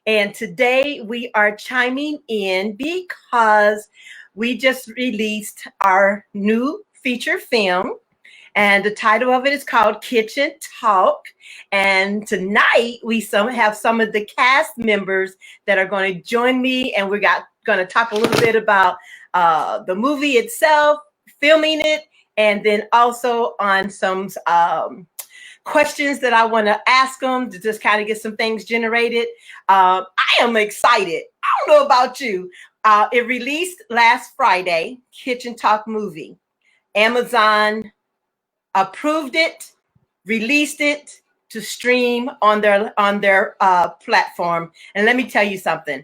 And today we are chiming in because we just released our new feature film. And the title of it is called Kitchen Talk. And tonight we have some of the cast members that are going to join me, and we're going to talk a little bit about the movie itself, filming it, and then also on some questions that I want to ask them to just kind of get some things generated. I am excited. I don't know about you. It released last Friday, Kitchen Talk movie. Amazon approved it, released it to stream on their platform. And let me tell you something.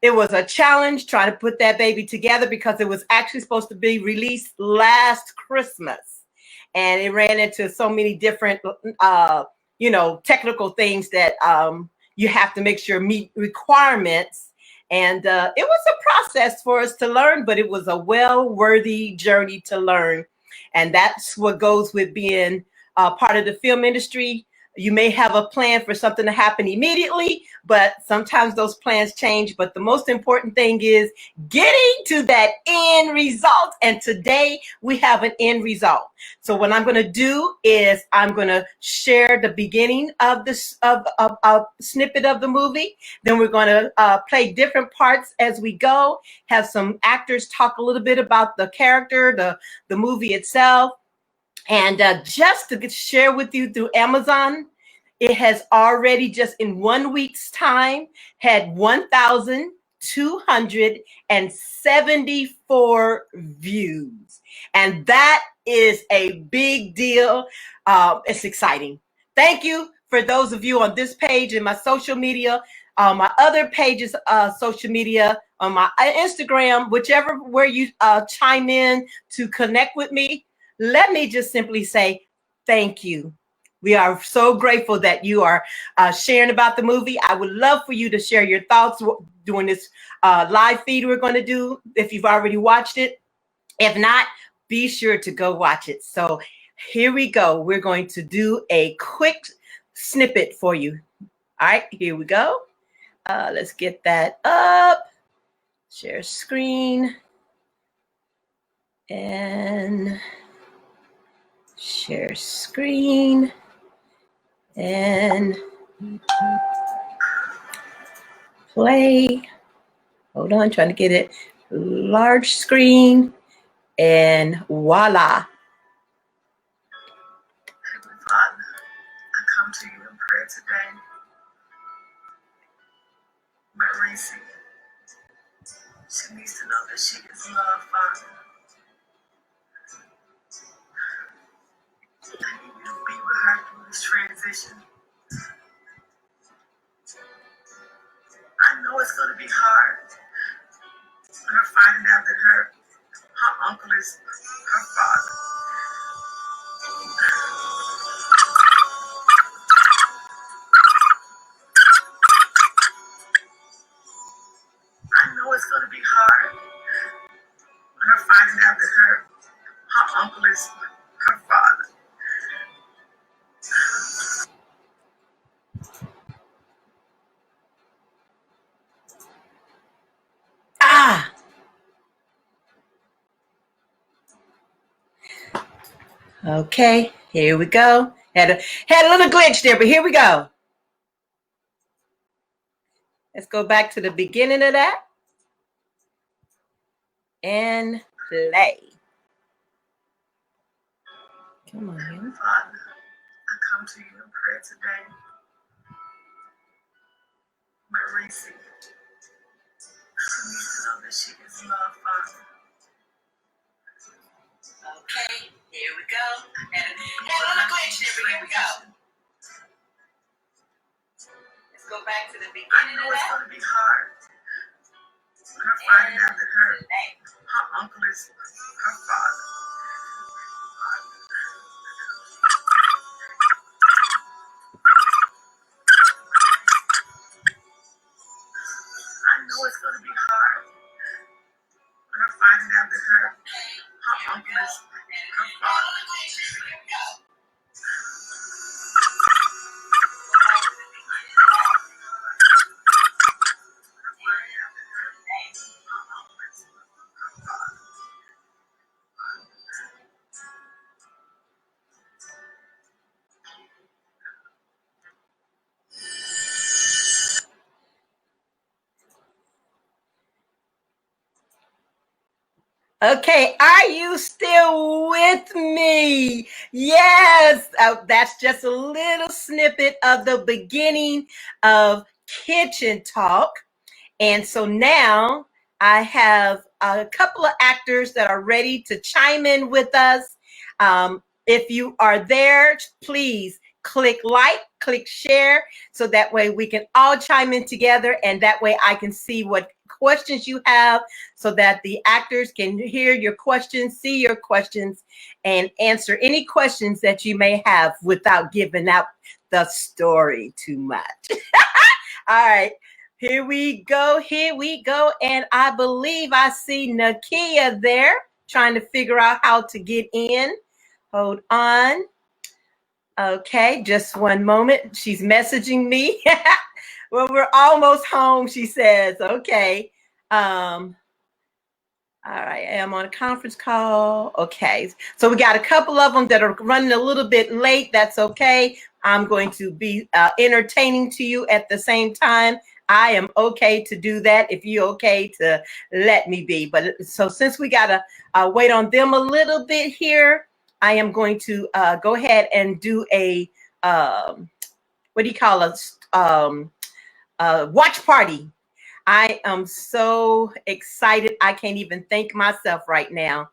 It was a challenge trying to put that baby together because it was actually supposed to be released last Christmas. And it ran into so many different, technical things that you have to make sure meet requirements. And it was a process for us to learn, but it was a well-worthy journey to learn. And that's what goes with being part of the film industry. You may have a plan for something to happen immediately, but sometimes those plans change. But the most important thing is getting to that end result. And today we have an end result. So what I'm going to do is I'm going to share the beginning of this of a snippet of the movie. Then we're going to play different parts as we go. Have some actors talk a little bit about the character, the movie itself. And just to share with you through Amazon, it has already just in 1 week's time had 1,274 views. And that is a big deal. It's exciting. Thank you for those of you on this page and my social media, my other pages, social media, on my Instagram, whichever where you chime in to connect with me. Let me just simply say thank you. We are so grateful that you are sharing about the movie. I would love for you to share your thoughts during this live feed we're going to do if you've already watched it. If not, be sure to go watch it. So here we go. We're going to do a quick snippet for you. All right, here we go. Let's get that up. Share screen. And share screen and play. Hold on, trying to get it large screen, and voila. Heavenly Father, I come to you in prayer today. Marisi, she needs to know that she is loved, Father. I need you to be with her through this transition. I know it's going to be hard. Her finding out that her uncle is her father. I know it's going to be hard. Her finding out that her uncle is her father. Okay, here we go. Had a little glitch there, but here we go. Let's go back to the beginning of that and play. Come on, man. Father, I come to you in prayer today. Marisi, she needs to know that she is loved, Father. Okay, here we go. Had a little glitch there, but here we go. Let's go back to the beginning. I know it's going to be hard. Her finding out that her uncle is her father. I know it's going to be hard. Her finding out that her uncle is her father. Okay, are you still with me? Yes, that's just a little snippet of the beginning of Kitchen Talk. And so now I have a couple of actors that are ready to chime in with us. If you are there, please click like, click share, so that way we can all chime in together. And that way I can see what questions you have so that the actors can hear your questions, see your questions, and answer any questions that you may have without giving out the story too much. All right. Here we go. Here we go. And I believe I see Nakia there trying to figure out how to get in. Hold on. Okay, just one moment. She's messaging me. Well, we're almost home, she says. Okay. All right, I am on a conference call. Okay, so we got a couple of them that are running a little bit late. That's okay. I'm going to be entertaining to you at the same time. I am okay to do that if you're okay to let me be. But so since we got to wait on them a little bit here, I am going to go ahead and do a, what do you call it? Watch party. I am so excited. I can't even thank myself right now,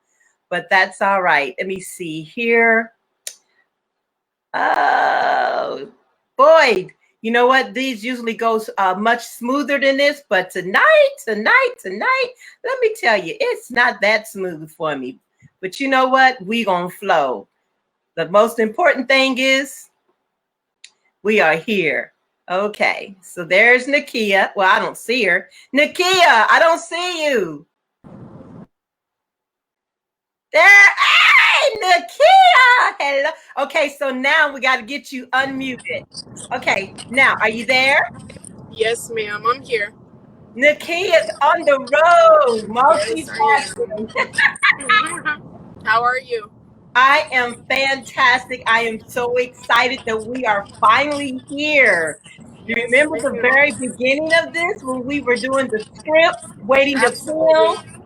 but that's all right. Let me see here. Oh, boy. You know what? These usually goes much smoother than this, but tonight, let me tell you, it's not that smooth for me. But you know what? We gonna flow. The most important thing is we are here. Okay, so there's Nakia. Well, I don't see her. Nakia, I don't see you. There. Hey, Nakia. Hello. Okay, so now we got to get you unmuted. Okay, now, are you there? Yes, ma'am. I'm here. Nakia's on the road. Yes, I Multitasking. am. How are you? I am fantastic. I am so excited that we are finally here. You Yes, remember the very ma'am. beginning of this when we were doing the script, waiting to film? Absolutely.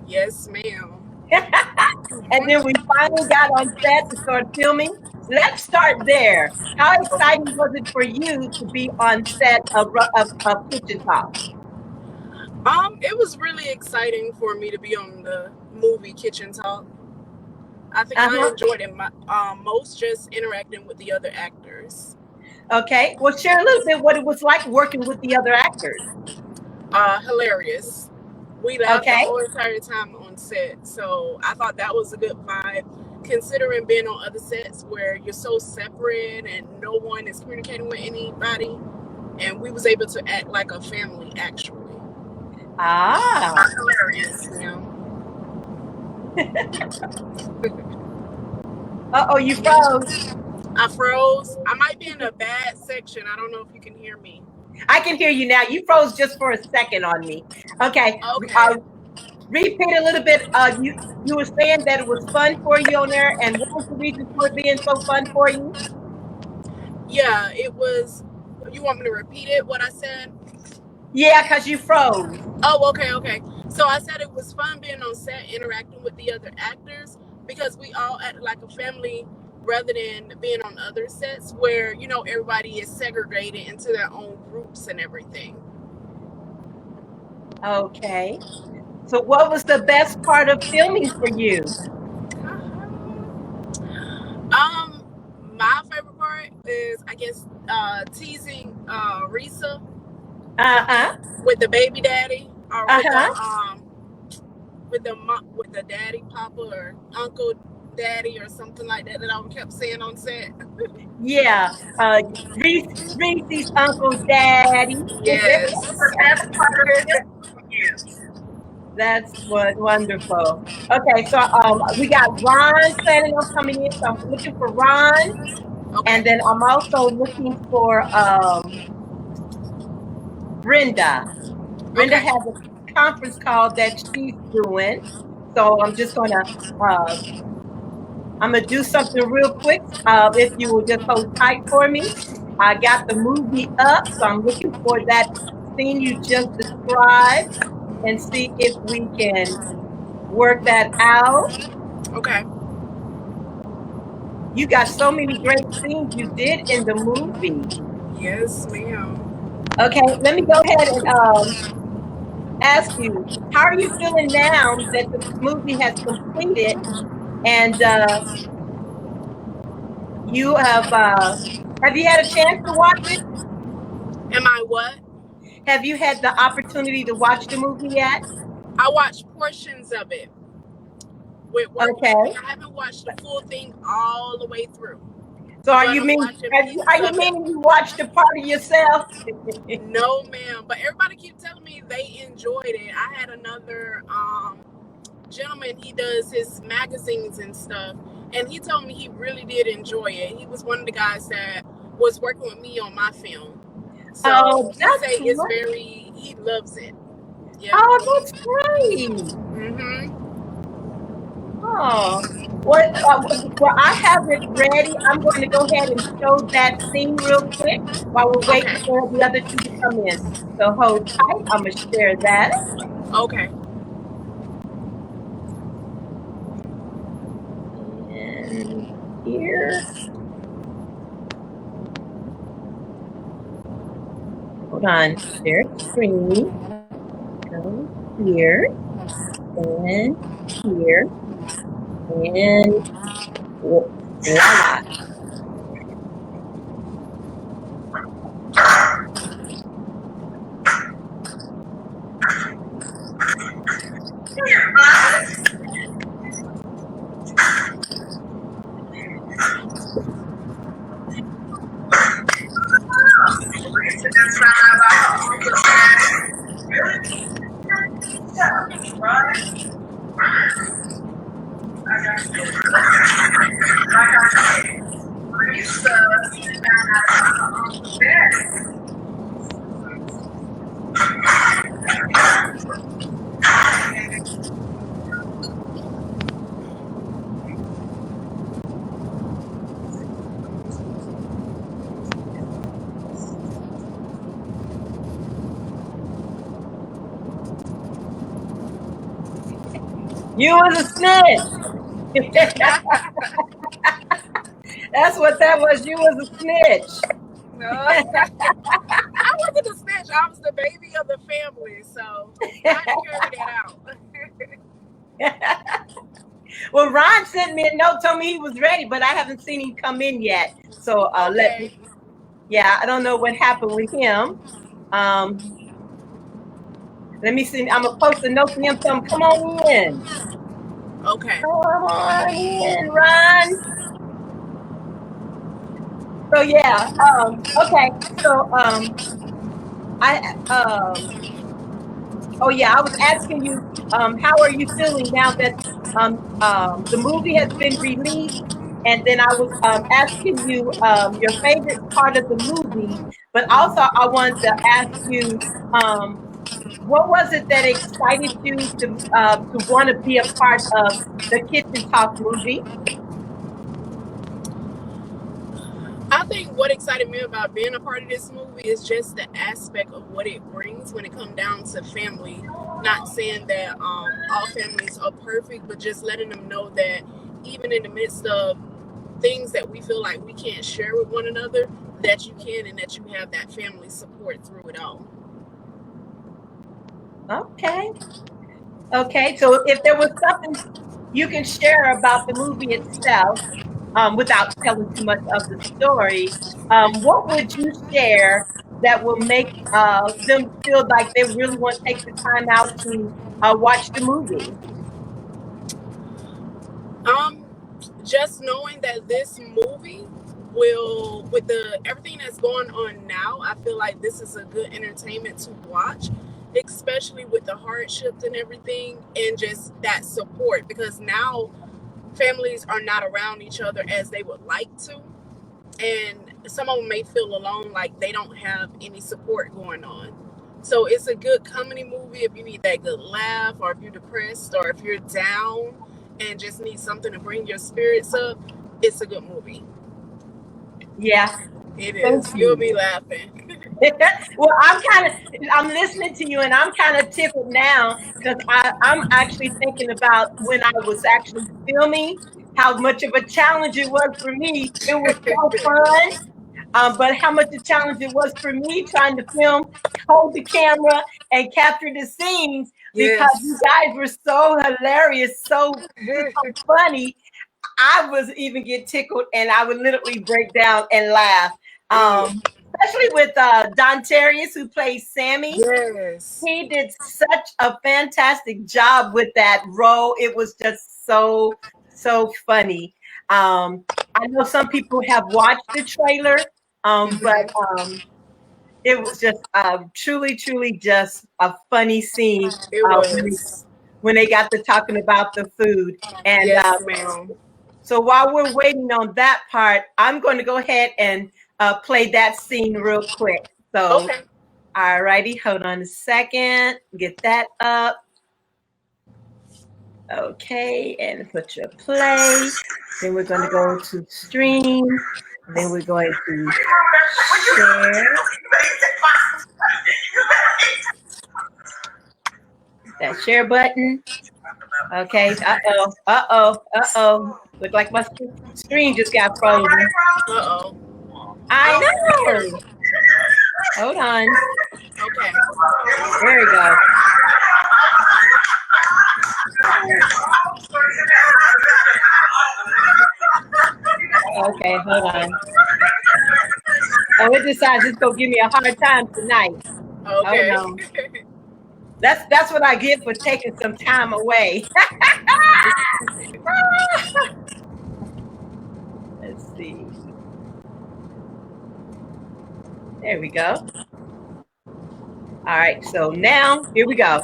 Yes, ma'am. And then we finally got on set to start filming. Let's start there. How exciting was it for you to be on set of Kitchen Talk? It was really exciting for me to be on the movie Kitchen Talk. I think I Uh-huh. enjoyed it most just interacting with the other actors. Okay. Well, share a little bit what it was like working with the other actors. Hilarious. We laughed the Okay. whole entire time on set, so I thought that was a good vibe. Considering being on other sets where you're so separate and no one is communicating with anybody, and we was able to act like a family actually. Ah. Hilarious. Yeah. Uh-oh, you froze. I froze. I might be in a bad section. I don't know if you can hear me. I can hear you now. You froze just for a second on me. Okay. Okay. Repeat a little bit. You were saying that it was fun for you on there, and what was the reason for it being so fun for you? Yeah, it was. You want me to repeat it? What I said? Yeah, because you froze. Oh, okay. So I said it was fun being on set, interacting with the other actors because we all act like a family rather than being on other sets where, everybody is segregated into their own groups and everything. Okay. So what was the best part of filming for you? My favorite part is, I guess, teasing Risa Uh-huh. with the baby daddy or Uh-huh. with the daddy papa or uncle daddy or something like that I kept saying on set. Yeah. Reese's Uncle Daddy. Yes. The best part of you. That's what wonderful. Okay, so we got Ron planning on coming in. So I'm looking for Ron. Okay. And then I'm also looking for Brenda. Brenda Okay. has a conference call that she's doing. So I'm gonna do something real quick. If you will just hold tight for me. I got the movie up, so I'm looking for that scene you just described and see if we can work that out. Okay. You got so many great things you did in the movie. Yes, ma'am. Okay, let me go ahead and ask you, how are you feeling now that the movie has completed and you have you had a chance to watch it? Am I what? Have you had the opportunity to watch the movie yet? I watched portions of it with work and Okay. everything. I haven't watched the full thing all the way through, So are but you I'm mean watching are pieces you of it. meaning you watched a part of yourself? No, ma'am. But everybody keep telling me they enjoyed it. I had another gentleman. He does his magazines and stuff, and he told me he really did enjoy it. He was one of the guys that was working with me on my film. So Oh, he that's say it's great. very. He loves it. Yep. Oh, that's great. Mhm. Oh, what? Well, I have it ready. I'm going to go ahead and show that scene real quick while we're waiting Okay. for the other two to come in. So hold tight. I'm gonna share that. Okay. And here, hold on. Share screen. Go here and here and voila. You was a snitch. That's what that was. You was a snitch. No. I wasn't a snitch. I was the baby of the family, so I had to carry that out. Well, Ron sent me a note, told me he was ready, but I haven't seen him come in yet. So Okay. yeah, I don't know what happened with him. Let me see. I'm gonna post a note to him. Tell him, come on in. Okay. Come on in, Ron. So yeah. Okay. So I oh yeah, I was asking you, how are you feeling now that the movie has been released? And then I was asking you your favorite part of the movie, but also I wanted to ask you, what was it that excited you to want to be a part of the Kitchen Talk movie? I think what excited me about being a part of this movie is just the aspect of what it brings when it comes down to family. Not saying that all families are perfect, but just letting them know that even in the midst of things that we feel like we can't share with one another, that you can and that you have that family support through it all. Okay. Okay. So if there was something you can share about the movie itself, without telling too much of the story, what would you share that will make them feel like they really want to take the time out to watch the movie? Um, just knowing that this movie will, with the everything that's going on now, I feel like this is a good entertainment to watch, especially with the hardships and everything, and just that support because now families are not around each other as they would like to, and some of them may feel alone, like they don't have any support going on. So it's a good comedy movie if you need that good laugh, or if you're depressed, or if you're down and just need something to bring your spirits up. It's a good movie. Yeah, It thank is. You'll you. be laughing. Well, I'm listening to you and I'm kind of tickled now because I'm actually thinking about when I was actually filming, how much of a challenge it was for me. It was so fun. But how much a challenge it was for me trying to film, hold the camera, and capture the scenes because you Yes. guys were so hilarious, so funny. I was even get tickled and I would literally break down and laugh. Especially with Don Terrius, who plays Sammy. Yes. He did such a fantastic job with that role. It was just so funny. I know some people have watched the trailer, but Mhm. it was just truly just a funny scene It uh, was. when they got to talking about the food. And Yes, ma'am. so while we're waiting on that part, I'm going to go ahead and play that scene real quick. So, Okay. all righty, hold on a second, get that up. Okay, and put your play. Then we're going to go to stream. Then we're going to share that share button. Okay. Uh-oh. Look like my screen just got frozen. Uh-oh. I Oh, know. Hold on. okay. There we go. Okay, hold on. Oh, it decides it's gonna give me a hard time tonight. Oh Okay. no. That's what I get for taking some time away. Let's see. There we go. All right, so now here we go.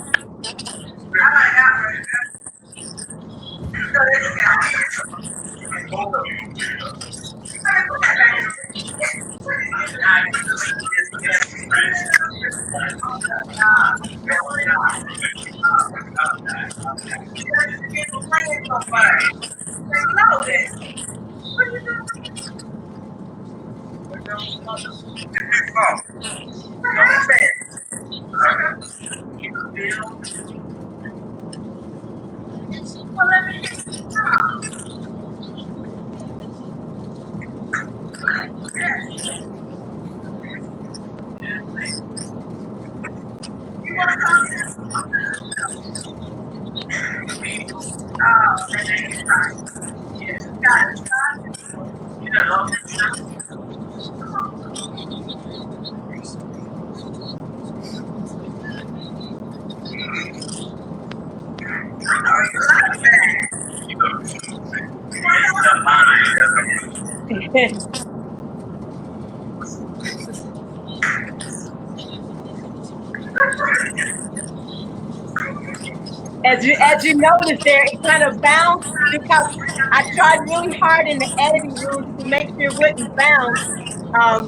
As you notice there, it kind of bounced because I tried really hard in the editing room to make sure it wouldn't bounce.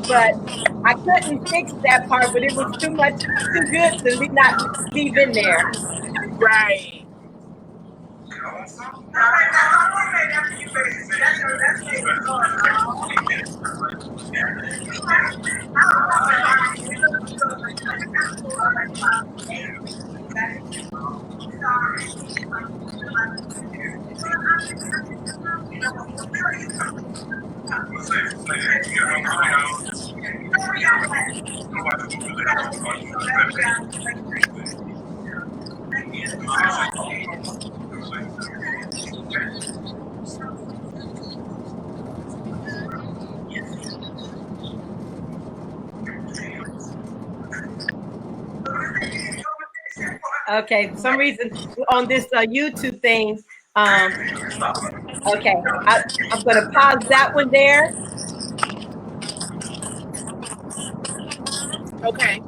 But I couldn't fix that part, but it was too good to not leave in there. Right. Okay, for some reason on this YouTube thing, um, okay, I'm going to pause that one there. Okay.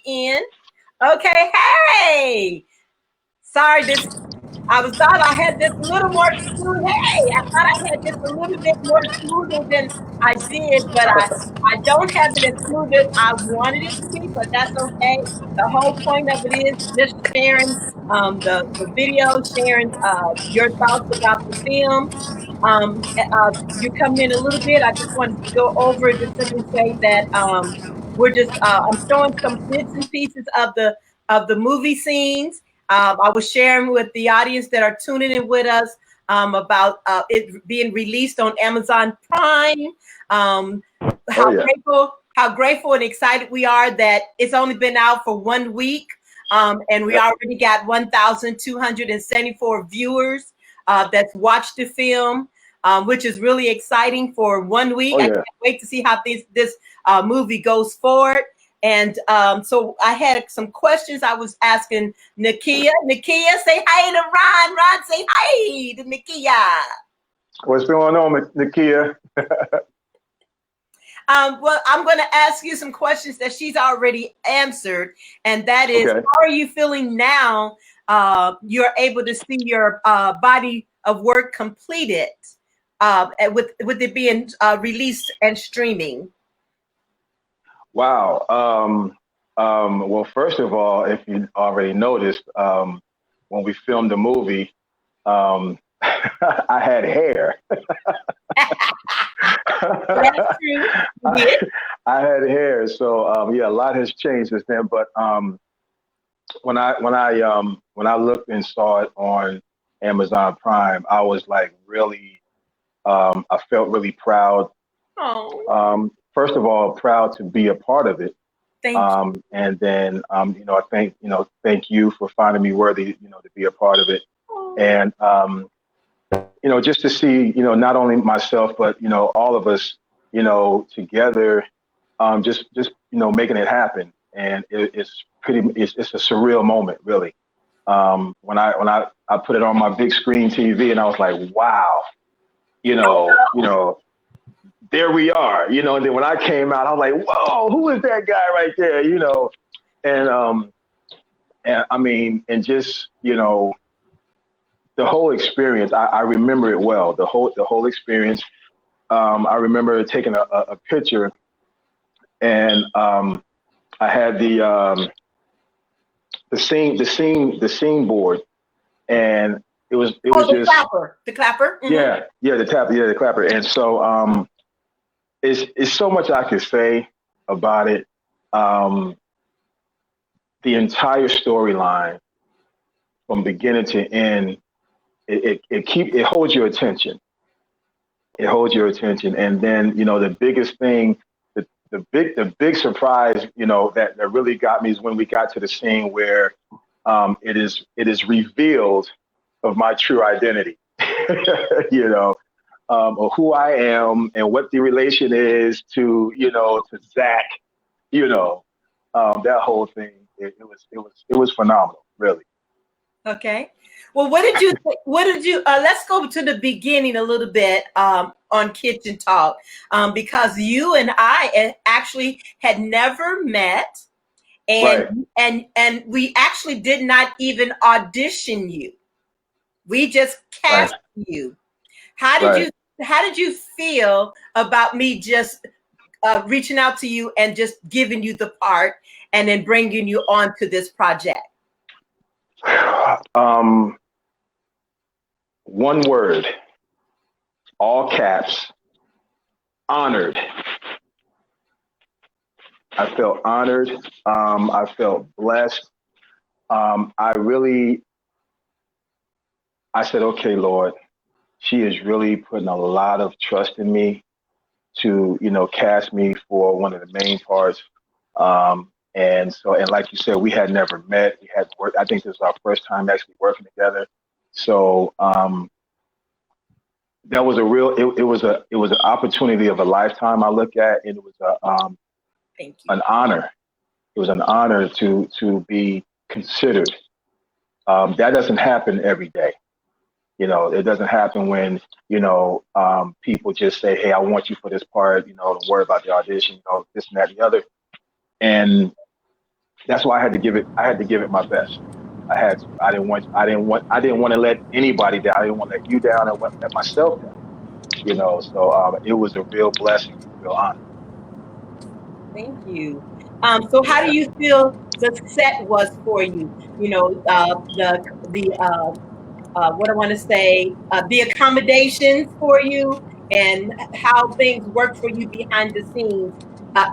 in. Okay, hey. Sorry, I thought I had this a little more smooth. Hey, I thought I had this a little bit more smoother than I did, but I don't have it as smooth as I wanted it to be, but that's okay. The whole point of it is just sharing the video, sharing your thoughts about the film. You're coming in a little bit. I just wanted to go over it, just simply say that I'm showing some bits and pieces of the movie scenes. I was sharing with the audience that are tuning in with us about it being released on Amazon Prime. How grateful and excited we are that it's only been out for 1 week, and we already got 1,274 viewers that's watched the film, which is really exciting for 1 week. I can't wait to see how this movie goes forward. And so I had some questions I was asking Nakia. Nakia, say hi to Ron. Ron, say hi to Nakia. What's going on, Nakia? Well, I'm going to ask you some questions that she's already answered. And that is, how are you feeling now? You're able to see your body of work completed with it being released and streaming. Wow. Well, first of all, if you already noticed, when we filmed the movie, I had hair. That's true. I had hair. So yeah, a lot has changed since then. But when I looked and saw it on Amazon Prime, I was like really, I felt really proud. Oh. First of all, proud to be a part of it. Thank you. And then, I thank you for finding me worthy, to be a part of it. Oh. And, just to see, not only myself, but, all of us, together, just making it happen. And it's a surreal moment, really. When I put it on my big screen TV and I was like, wow, there we are, and then when I came out, I was like, whoa, who is that guy right there, and I mean, and just, the whole experience, I remember it well, the whole experience. I remember taking a picture, and I had the scene board, and it was just the clapper. Mm-hmm. The clapper. And so it's so much I could say about it. The entire storyline from beginning to end, it holds your attention. It holds your attention. And then, the biggest thing, the big surprise, that really got me is when we got to the scene where it is revealed of my true identity, of who I am and what the relation is to Zach, that whole thing. It was phenomenal, really. Okay. Well, what did you, let's go to the beginning a little bit on Kitchen Talk, because you and I actually had never met, and we actually did not even audition you. We just cast you. How did you feel about me just reaching out to you and just giving you the part and then bringing you on to this project? One word, all caps, honored. I felt honored. I felt blessed. I said, okay, Lord, she is really putting a lot of trust in me to, cast me for one of the main parts. And like you said, we had never met. We had worked. I think this was our first time actually working together. So that was it was an opportunity of a lifetime. I look at, and it was an honor. It was an honor to be considered. That doesn't happen every day. It doesn't happen when people just say, "Hey, I want you for this part." Don't worry about the audition. This and that and the other. And that's why I had to give it. I had to give it my best. I had to. I didn't want to let anybody down. I didn't want to let you down. I want to let myself down. So it was a real blessing, real honor. Thank you. So how do Yeah. you feel the set was for you? The what I want to say, the accommodations for you, and how things work for you behind the scenes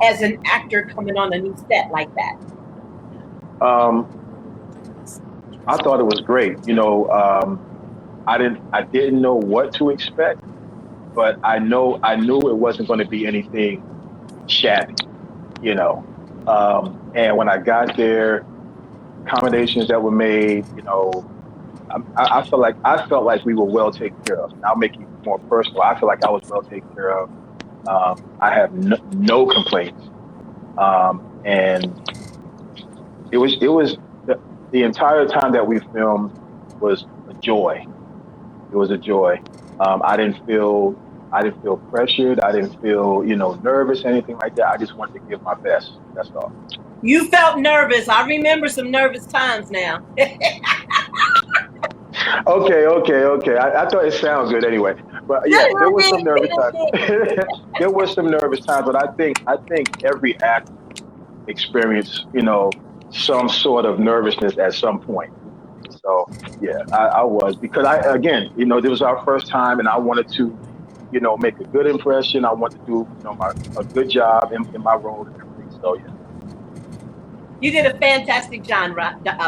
as an actor coming on a new set like that. Um, I thought it was great. I didn't know what to expect, but I knew it wasn't going to be anything shabby. You know, and when I got there, accommodations that were made, I felt like we were well taken care of. And I'll make it more personal. I feel like I was well taken care of. I have no complaints, and it was the entire time that we filmed was a joy. It was a joy. I didn't feel pressured. I didn't feel nervous, anything like that. I just wanted to give my best. That's all. You felt nervous. I remember some nervous times now. Okay. I thought it sounded good anyway. But yeah, there was some nervous times. There was some nervous times, but I think every actor experienced, some sort of nervousness at some point. So yeah, I was because again, this was our first time, and I wanted to, make a good impression. I wanted to do, a good job in my role and everything. So yeah, You did a fantastic job,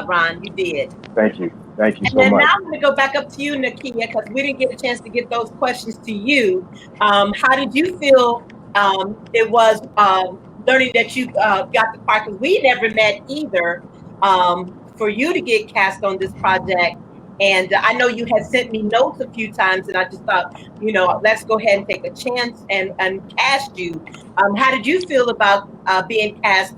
Ron. You did. thank you And so then now much. I'm going to go back up to you, Nakia, because we didn't get a chance to get those questions to you. How did you feel it was learning that you got the part? Because we never met either. For you to get cast on this project, and I know you had sent me notes a few times, and I just thought, let's go ahead and take a chance and cast you. How did you feel about being cast,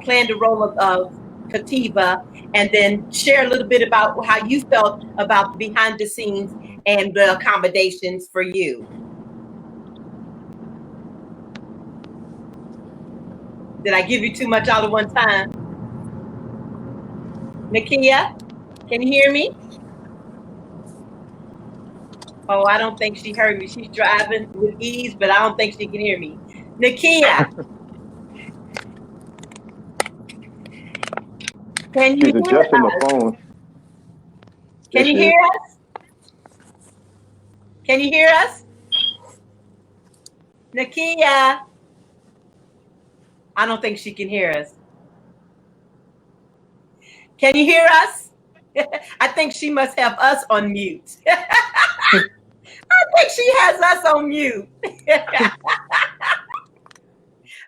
playing the role of Kativa, and then share a little bit about how you felt about the behind the scenes and the accommodations for you? Did I give you too much all at one time? Nakia, can you hear me? Oh, I don't think she heard me. She's driving with ease, but I don't think she can hear me. Nakia, can you She's hear adjusting the us? phone. There Can you she hear is. us? Can you hear us? Nakia, I don't think she can hear us. Can you hear us? I think she must have us on mute. I think she has us on mute.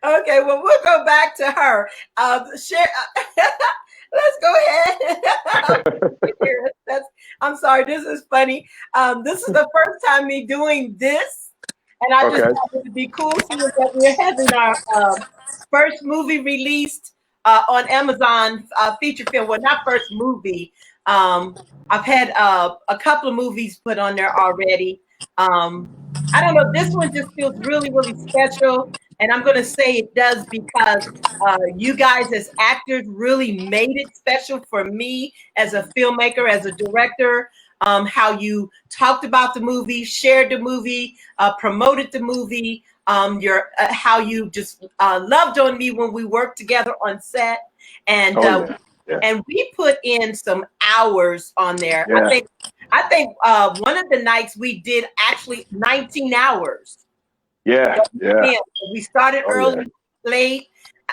Okay, well, we'll go back to her. Share. Let's go ahead. I'm sorry, this is funny. This is the first time me doing this, and I just Okay. thought it would be cool seeing that we're having our first movie released on Amazon feature film. Well, not first movie. I've had a couple of movies put on there already. I don't know. This one just feels really, really special. And I'm going to say it does because you guys as actors really made it special for me as a filmmaker, as a director. How you talked about the movie, shared the movie, promoted the movie, how you just loved on me when we worked together on set. And Oh yeah. Yeah. and we put in some hours on there. Yeah. I think one of the nights we did actually 19 hours. Yeah. Yeah. We started Oh yeah. early, late,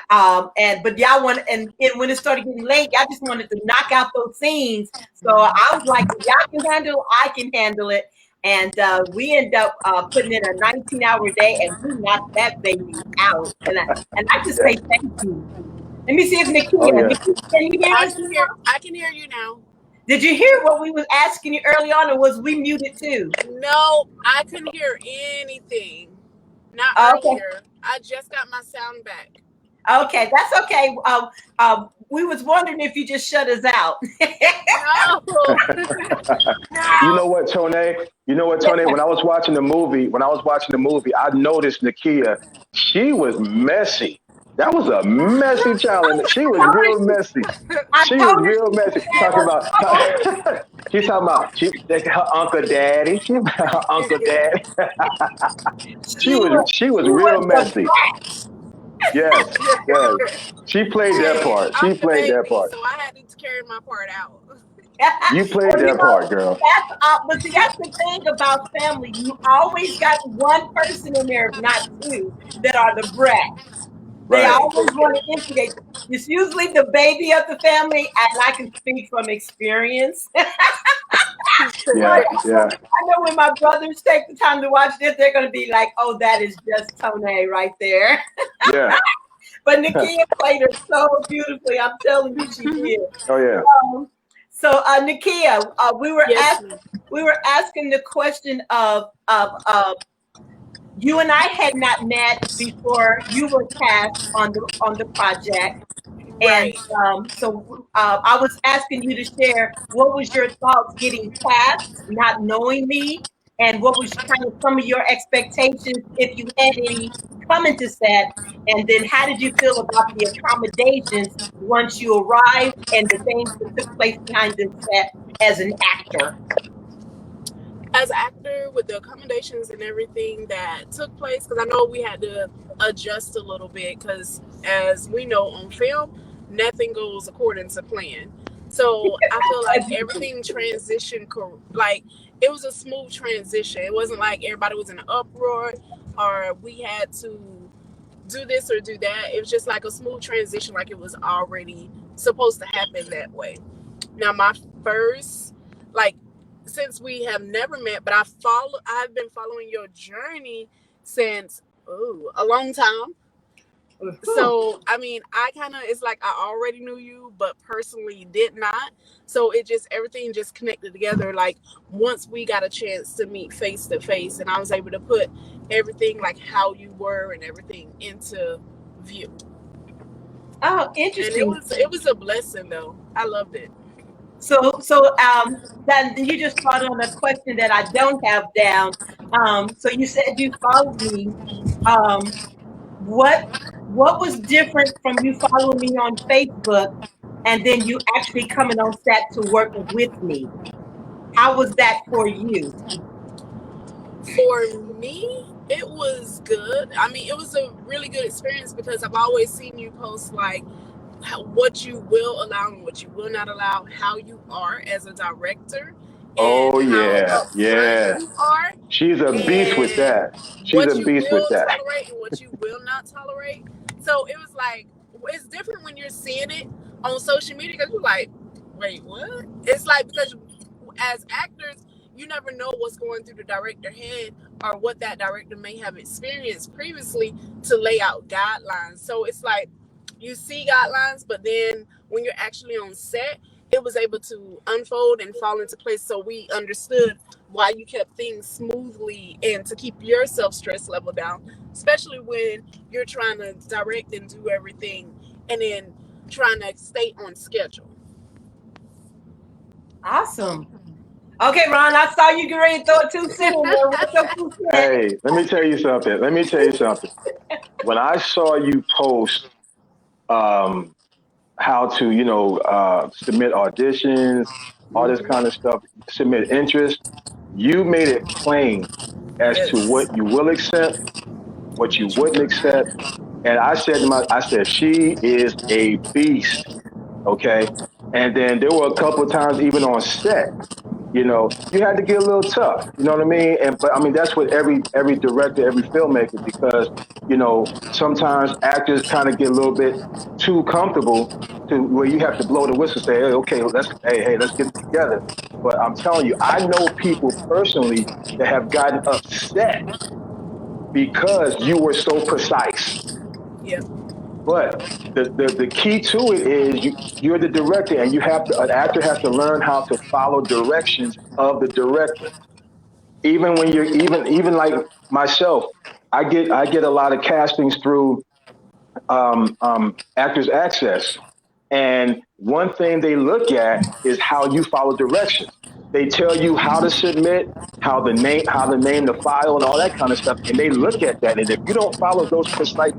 but y'all want and when it started getting late, y'all just wanted to knock out those scenes. So I was like, if y'all can handle it, I can handle it. And we end up putting in a 19-hour day, and we knocked that baby out. And I just Yeah. say thank you. Let me see if Oh Nakia, yeah. can you hear us? I can hear you now. Did you hear what we was asking you early on, or was we muted too? No, I couldn't hear anything. Not Okay. earlier. I just got my sound back. Okay, that's okay. We was wondering if you just shut us out. No. You No. know what, Tone? You know what, Tone? When I was watching the movie, I noticed Nakia. She was messy. That was a messy child, and she was told real her messy. I She was told her real messy. she Talking was about, trouble. she's talking about her uncle daddy. She her uncle daddy. She was She was real the messy. Yes, yes. She played that Hey, part. I'm She the played that baby, part. so I had to carry my part out. You played Well, that part, girl. but see, that's the thing about family. You always got one person in there, if not two, that are the brat. They Right. always want to instigate. It's usually the baby of the family, and I can speak from experience. Yeah, yeah, I know when my brothers take the time to watch this, they're going to be like, "Oh, that is just Tone right there." yeah. But Nakia played her so beautifully. I'm telling you, she did. Oh yeah. Um, so, Nakia, Yes, ma'am. we were asking the question of you and I had not met before you were cast on the project. And Right. I was asking you to share what was your thoughts getting cast, not knowing me, and what was kind of some of your expectations if you had any coming to set, and then how did you feel about the accommodations once you arrived and the things that took place behind the set as an actor? As an actor, with the accommodations and everything that took place, because I know we had to adjust a little bit, because as we know on film, nothing goes according to plan. So I feel like everything transitioned, like it was a smooth transition. It wasn't like everybody was in an uproar or we had to do this or do that. It was just like a smooth transition, like it was already supposed to happen that way. Now, my first, like, since we have never met, but I've been following your journey since a long time. So, I mean, I kind of, it's like I already knew you, but personally did not. So it just, everything just connected together. Like, once we got a chance to meet face to face, and I was able to put everything, like how you were and everything, into view. Oh, And interesting. it was a blessing, though. I loved it. Then you just brought on a question that I don't have down. So you said you followed me. Um, what what was different from you following me on Facebook and then you actually coming on set to work with me? How was that for you? For me, it was good. I mean, it was a really good experience because I've always seen you post like what you will allow and what you will not allow, how you are as a director, and Oh how yeah, upfront yeah. you are, She's a beast with and that. She's a what you beast with will that. tolerate and what you will not tolerate. So it was like, it's different when you're seeing it on social media because you're like, wait, what? It's like, because as actors, you never know what's going through the director head or what that director may have experienced previously to lay out guidelines. So it's like you see guidelines, but then when you're actually on set, it was able to unfold and fall into place. So we understood why you kept things smoothly and to keep yourself stress level down, especially when you're trying to direct and do everything and then trying to stay on schedule. Awesome. Okay, Ron, I saw you get ready to throw a 2 cent in there. What's your 2 cent? Hey, let me tell you something. Let me tell you something. When I saw you post um, how to, submit auditions, all this kind of stuff, submit interest, you made it plain as to Yes. what you will accept, what you wouldn't accept. And I said, she is a beast. Okay. And then there were a couple of times even on set, you had to get a little tough. You know what I mean? And but I mean that's what every director, every filmmaker, because sometimes actors kind of get a little bit too comfortable to where you have to blow the whistle, say, hey, okay, let's get it together. But I'm telling you, I know people personally that have gotten upset because you were so precise. Yeah. But the key to it is you're the director, and an actor has to learn how to follow directions of the director. Even when you're even like myself, I get a lot of castings through Actors Access, And one thing they look at is how you follow directions. They tell you how to submit, how to name the file, and all that kind of stuff. And they look at that, and if you don't follow those precise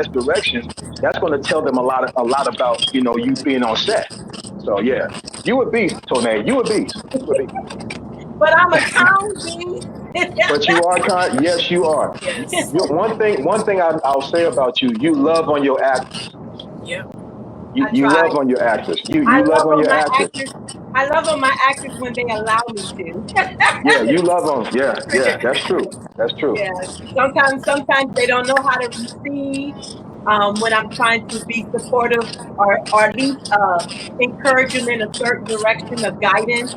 directions, that's going to tell them a lot about you being on set. So yeah, you a beast, Tone. You a beast. You a beast. But I'm a kind beast. But you are kind. Yes, you are. Yes. One thing I'll say about you, you love on your actors. Yep. You I you try. love on your actors. I You love love on on your my actors. actors. I love on my actors when they allow me to. Yeah, you love them. Yeah, yeah, that's true. That's true. Yeah. Sometimes they don't know how to receive when I'm trying to be supportive or at least encourage them in a certain direction of guidance.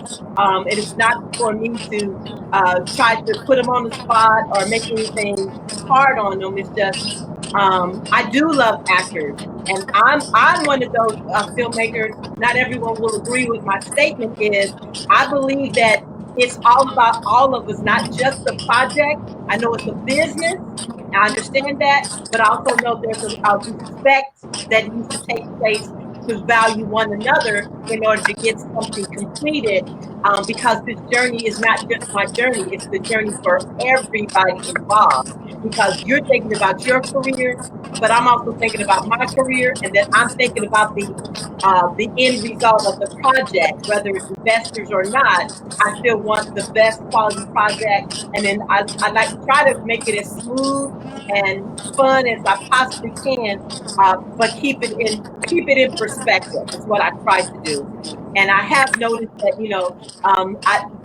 It is not for me to try to put them on the spot or make anything hard on them. It's just I do love actors, and I'm one of those filmmakers. Not everyone will agree with my statement. Is I believe that it's all about all of us, not just the project. I know it's a business. I understand that, but I also know there's a respect that needs to take place to value one another in order to get something completed. Because this journey is not just my journey; it's the journey for everybody involved. Because you're thinking about your career, but I'm also thinking about my career, and then I'm thinking about the end result of the project, whether it's investors or not. I still want the best quality project, and then I like to try to make it as smooth and fun as I possibly can, but keep it in perspective. Is what I try to do. And I have noticed that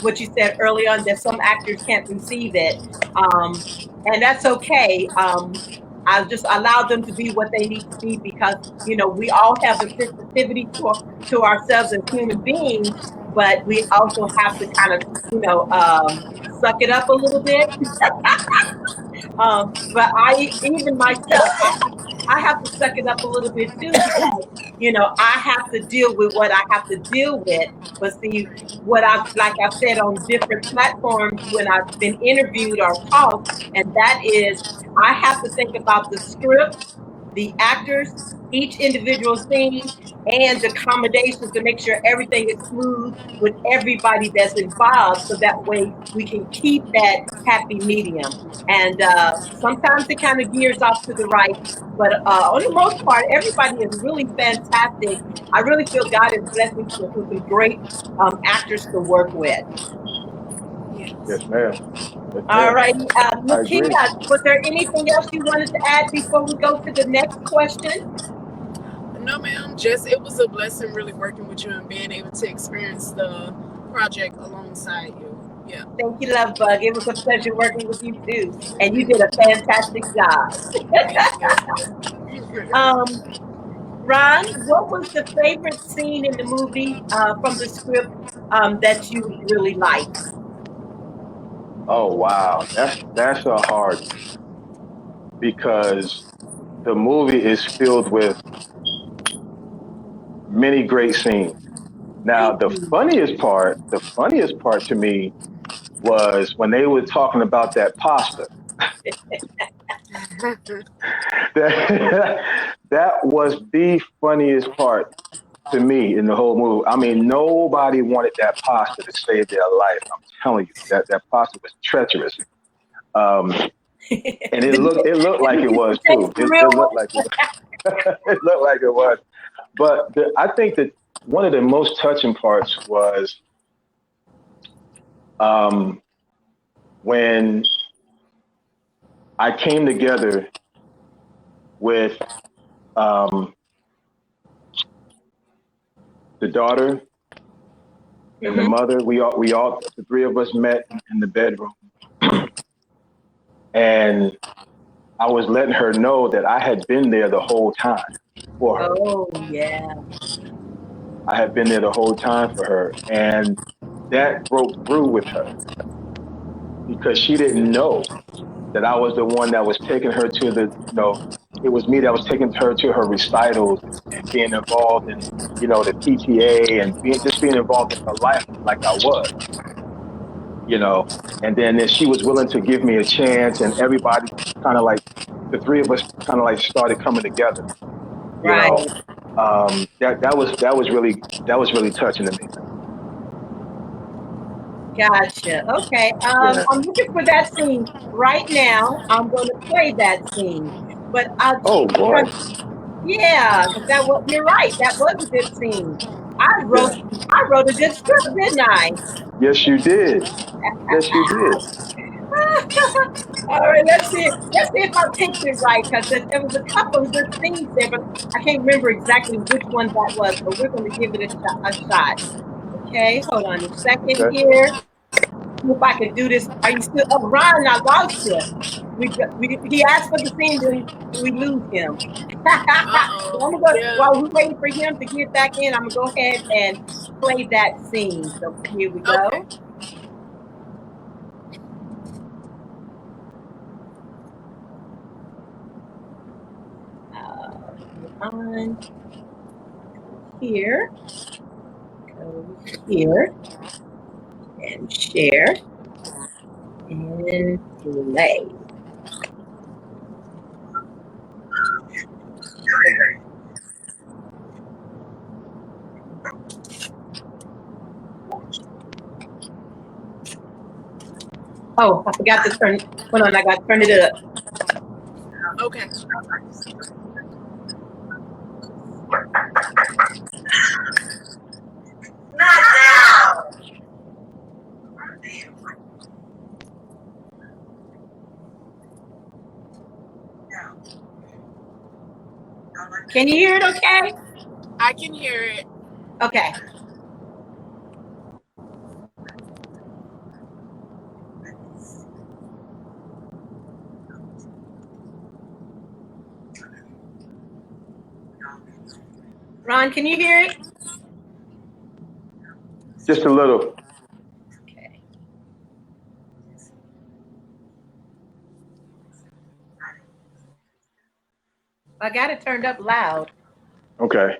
what you said early on, that some actors can't receive it, and that's okay. I just allow them to be what they need to be, because we all have a sensitivity to ourselves as human beings, but we also have to kind of suck it up a little bit. But even myself, I have to suck it up a little bit too, because I have to deal with what I have to deal with. But see, like I've said on different platforms when I've been interviewed or talked, and that is, I have to think about the script, the actors, each individual scene, and the accommodations to make sure everything is smooth with everybody that's involved, so that way we can keep that happy medium. And sometimes it kind of gears off to the right, but on the most part, everybody is really fantastic. I really feel God has blessed me with some great actors to work with. Yes. Yes, ma'am. Yes, All ma'am. right, I agree. Nakia, was there anything else you wanted to add before we go to the next question? No, ma'am. Just it was a blessing really working with you and being able to experience the project alongside you. Yeah. Thank you, Love Bug. It was a pleasure working with you too, and you did a fantastic job. Thank you. Ron, what was the favorite scene in the movie from the script that you really liked? Oh wow, that's a hard one, because the movie is filled with many great scenes. Now, Thank you. the funniest part to me was when they were talking about that pasta. That, that was the funniest part to me in the whole movie. I mean, nobody wanted that pasta to save their life. I'm telling you, that pasta was treacherous. Um, and it looked like it was too. It Real looked like it was. It looked like it was. But I think that one of the most touching parts was um, when I came together with um, the daughter and the Mm-hmm. mother. The three of us met in the bedroom, and I was letting her know that I had been there the whole time for her. Oh yeah. I had been there the whole time for her, and that broke through with her because she didn't know that I was the one that was taking her to it was me that was taking her to her recitals, and being involved in, the PTA, and being involved in her life like I was, you know. And then she was willing to give me a chance, and everybody kind of like, the three of us kind of like started coming together, you know. Right. That was really touching to me. Gotcha. Okay. Yeah. I'm looking for that scene right now. I'm going to play that scene. But Oh boy. yeah, because that was, you're right. That was a good scene. I wrote Yeah. I wrote a good script, didn't I? Yes, you did. Yes, you did. All right, let's see. Let's see if I picked it right because there was a couple of good scenes there, but I can't remember exactly which one that was. But we're going to give it a shot. Okay, hold on a second Okay. here. See if I can do this. Are you still? Oh, Ron, I lost you. He asked for the scene, then we lose him. So I'm Uh-oh. gonna go Yeah. while we're waiting for him to get back in. I'm gonna go ahead and play that scene. So here we go. Okay. On here, go here, and share and play. Oh, I forgot to turn. Hold on, I got to turn it up. Okay. Not now. Can you hear it? Okay. I can hear it. Okay. Ron, can you hear it? Just a little. Okay. I got it turned up loud. Okay.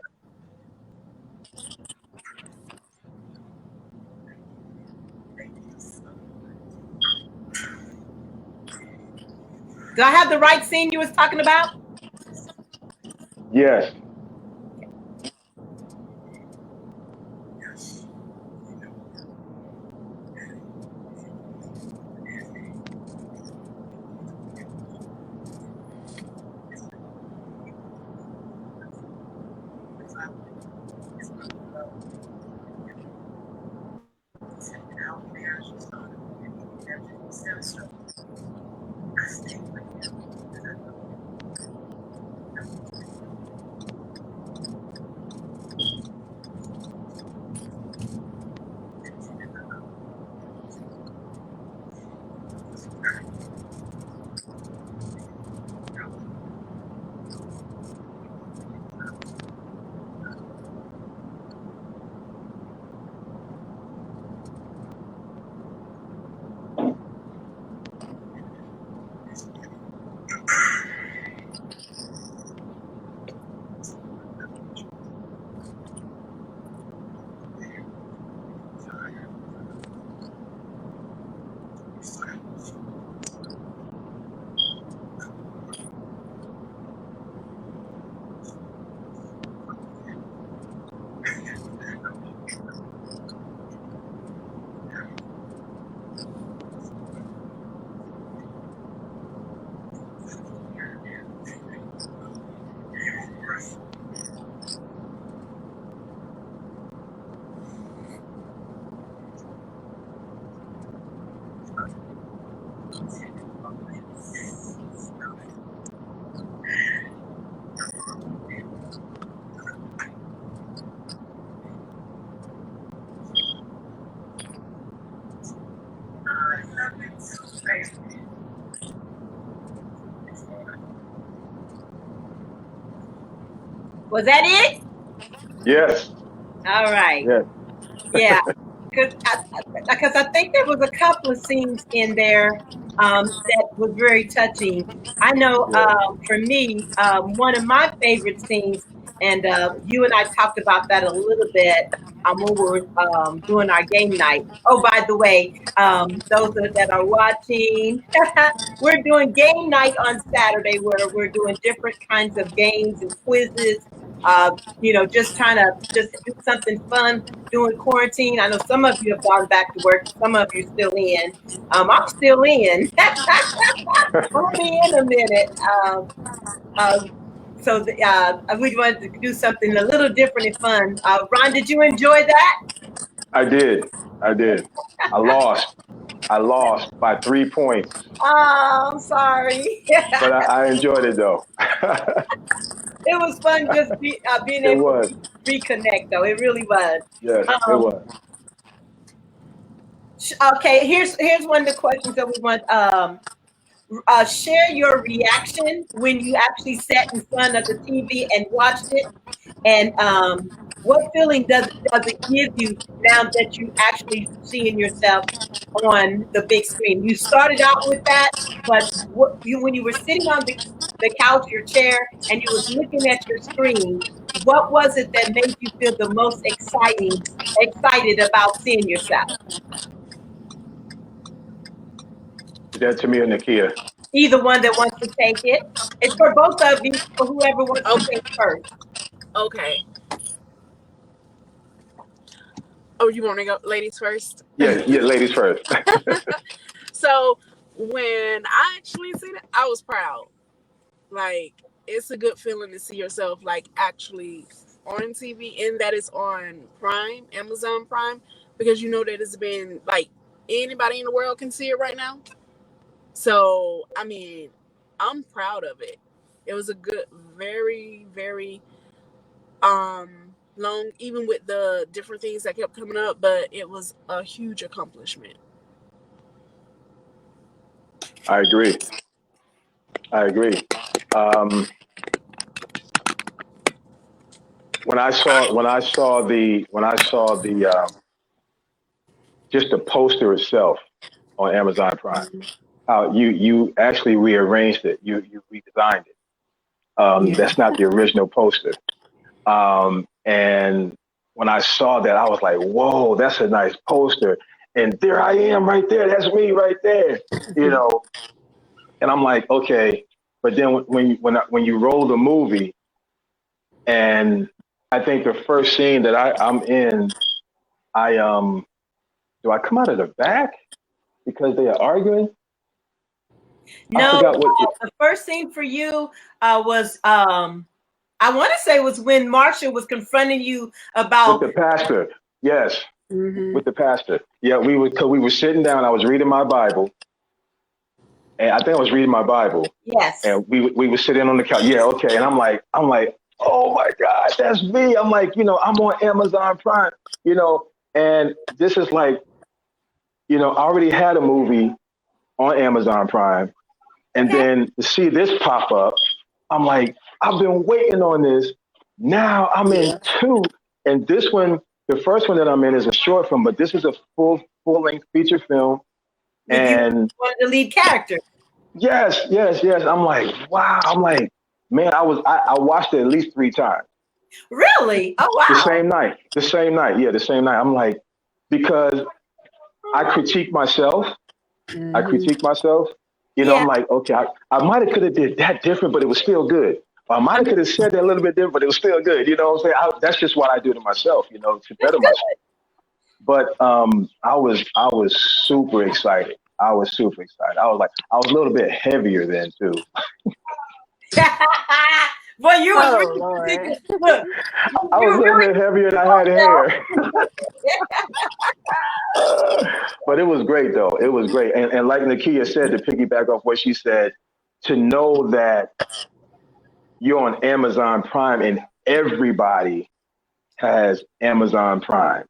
Do I have the right scene you was talking about? Yes. Was that it? Yes. All right. Yes. Yeah. Because I think there was a couple of scenes in there that was very touching. I know Yeah. for me, one of my favorite scenes, and you and I talked about that a little bit when we were doing our game night. Oh, by the way, those that are watching, we're doing game night on Saturday where we're doing different kinds of games and quizzes Just trying to just do something fun during quarantine. I know some of you have gone back to work. Some of you still in. I'm still in. I'll be in a minute. We wanted to do something a little different and fun. Ron, did you enjoy that? I did. I did. I lost. I lost by 3 points, Oh, I'm sorry. but I enjoyed it though. It was fun just being It able was. to reconnect, though. It really was. Yes, it Um, was. okay, here's one of the questions that we want. Share your reaction when you actually sat in front of the TV and watched it, and what feeling does it give you now that you actually seeing yourself on the big screen? You started out with that, but when you were sitting on the couch, your chair, and you was looking at your screen, what was it that made you feel the most excited about seeing yourself? Is that to me or Nakia? Either one that wants to take it. It's for both of you, for whoever wants to Okay. take first. Okay. Oh, you want to go, ladies first? Yeah, yeah, ladies first. So when I actually seen it, I was proud. Like, it's a good feeling to see yourself like actually on TV, and that it's on Prime, Amazon Prime, because you know that it's been like anybody in the world can see it right now. So I mean, I'm proud of it. It was a good, very, very long, even with the different things that kept coming up, but it was a huge accomplishment. I agree. I agree. Um, when I saw the just the poster itself on Amazon Prime, how you actually rearranged it, you redesigned it. Yeah. That's not the original poster. And when I saw that, I was like, "Whoa, that's a nice poster." And there I am, right there. That's me, right there. You know. And I'm like, okay. But then when you roll the movie, and I think the first scene that I'm in, I do I come out of the back because they are arguing? I No, forgot what the first thing for you was I want to say was when Marsha was confronting you with about. the pastor. Yes, Mm-hmm. with the pastor. Yeah, we were sitting down. I was reading my Bible, and I think I was reading my Bible, Yes. and we were sitting on the couch. Yeah, okay. And I'm like, oh my God, that's me. I'm like, I'm on Amazon Prime, and this is like, I already had a movie on Amazon Prime, and Okay. then to see this pop up, I'm like, I've been waiting on this. Now I'm in two, and this one, the first one that I'm in is a short film, but this is a full length feature film, With you and one of the lead characters. yes, yes, yes. I'm like, wow. I'm like, man, I watched it at least 3 times. Really? Oh The wow. same night. The same night. Yeah, the same night. I'm like, because I critique myself. I Mm-hmm. critique myself. Yeah. I'm like, okay, I might have could have did that different, but it was still good. Or I might have could have said that a little bit different, but it was still good. You know what I'm saying? That's just what I do to myself, to That's better myself. But I was super excited. I was super excited. I was a little bit heavier then too. good. Well, you was Oh really Lord. thinking, look, I was you a little really bit heavier and I had hair. But it was great though. It was great. And like Nakia said, to piggyback off what she said, to know that you're on Amazon Prime and everybody has Amazon Prime,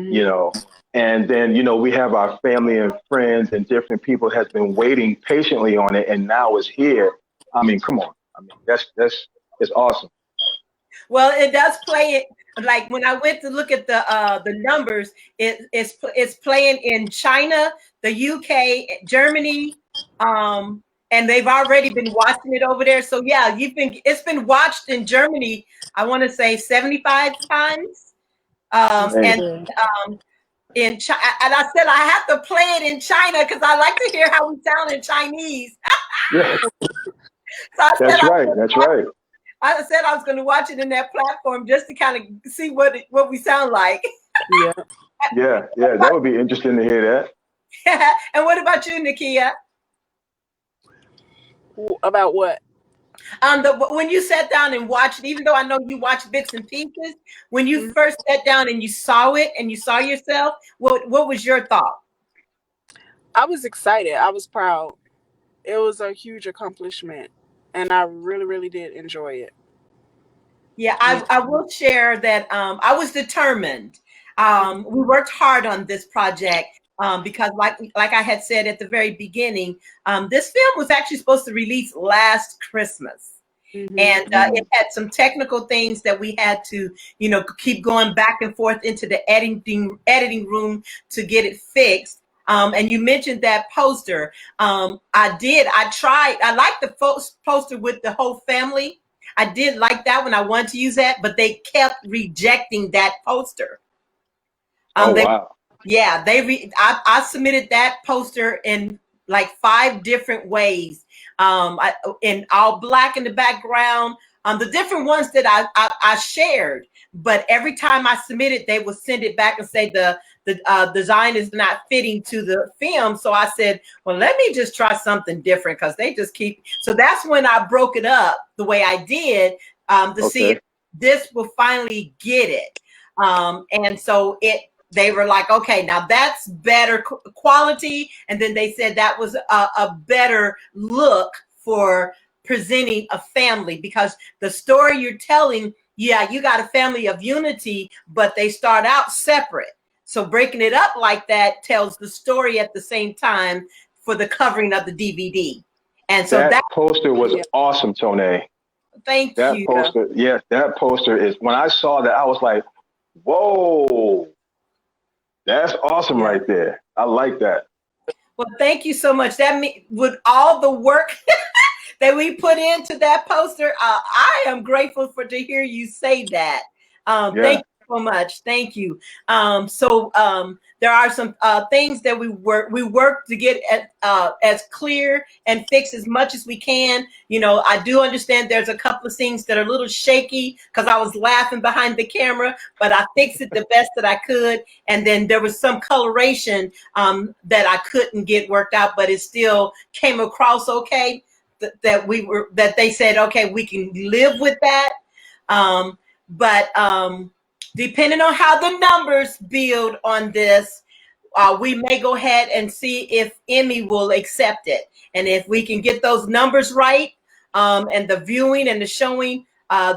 you Mm-hmm. know. And then, we have our family and friends and different people has been waiting patiently on it and now it's here. I mean, come on. I mean, that's it's awesome. well, it does play it. Like when I went to look at the numbers, it's playing in China, the UK, Germany, and they've already been watching it over there. So yeah, it's been watched in Germany. I want to say 75 times, That's and And good. in China. And I said I have to play it in China because I like to hear how we sound in Chinese. yeah, So I said that's right. That's right. I said I was going to watch it in that platform just to kind of see what we sound like. Yeah. Yeah, yeah, that would be interesting to hear that. And what about you, Nakia? About what? When you sat down and watched, even though I know you watched bits and pieces, when you Mhm. first sat down and you saw it and you saw yourself, what was your thought? I was excited. I was proud. It was a huge accomplishment, and I really, really did enjoy it. Yeah, Me I will share that I was determined. too. We worked hard on this project because, like I had said at the very beginning, this film was actually supposed to release last Christmas. Mm-hmm. And it had some technical things that we had to, keep going back and forth into the editing room to get it fixed. And you mentioned that poster. I liked the poster with the whole family. I did like that one. I wanted to use that, but they kept rejecting that poster. Oh They wow. Yeah, I submitted that poster in like 5 different ways. In all black in the background. The different ones that I shared, but every time I submitted, they would send it back and say the design is not fitting to the film. So I said, well, let me just try something different because they just keep. So that's when I broke it up the way I did to see if this will finally get it. And so they were like, okay, now that's better quality. And then they said that was a better look for presenting a family, because the story you're telling, yeah, you got a family of unity, but they start out separate. So breaking it up like that tells the story at the same time for the covering of the DVD. And so That that, poster was Yeah. awesome, Tone. thank That you. Yeah. poster, yes, that poster is, when I saw that, I was like, whoa, that's awesome Yeah. right there. I like that. Well, thank you so much. With all the work that we put into that poster, I am grateful to hear you say that. Thank Yeah. you so much. Thank you. There are some things that we work to get as clear and fix as much as we can. I do understand there's a couple of things that are a little shaky because I was laughing behind the camera, but I fixed it the best that I could. And then there was some coloration that I couldn't get worked out, but it still came across okay. That they said, okay, we can live with that. But depending on how the numbers build on this, we may go ahead and see if Emmy will accept it. And if we can get those numbers right, and the viewing and the showing,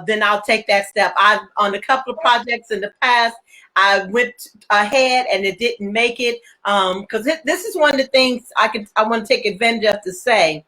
then I'll take that step. I've on a couple of projects in the past, I went ahead and it didn't make it. Because this is one of the things I want to take advantage of to say,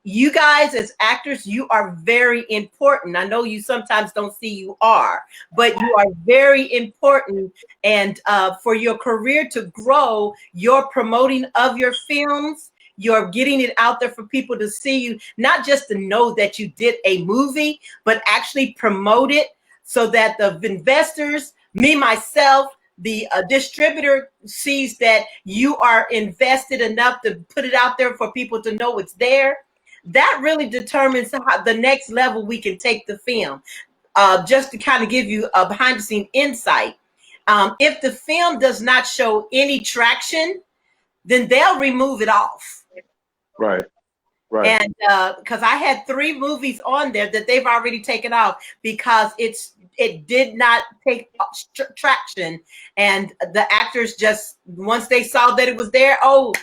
you guys as actors, you are very important. I know you sometimes don't see you are, but you are very important. And for your career to grow, your promoting of your films, you're getting it out there for people to see you, not just to know that you did a movie, but actually promote it so that the investors, me, myself, the distributor sees that you are invested enough to put it out there for people to know it's there. That really determines how the next level we can take the film. Just to kind of give you a behind the scene insight, if the film does not show any traction, then they'll remove it off. Right. Right. And because I had 3 movies on there that they've already taken off because it did not take traction, and the actors just, once they saw that it was there, oh,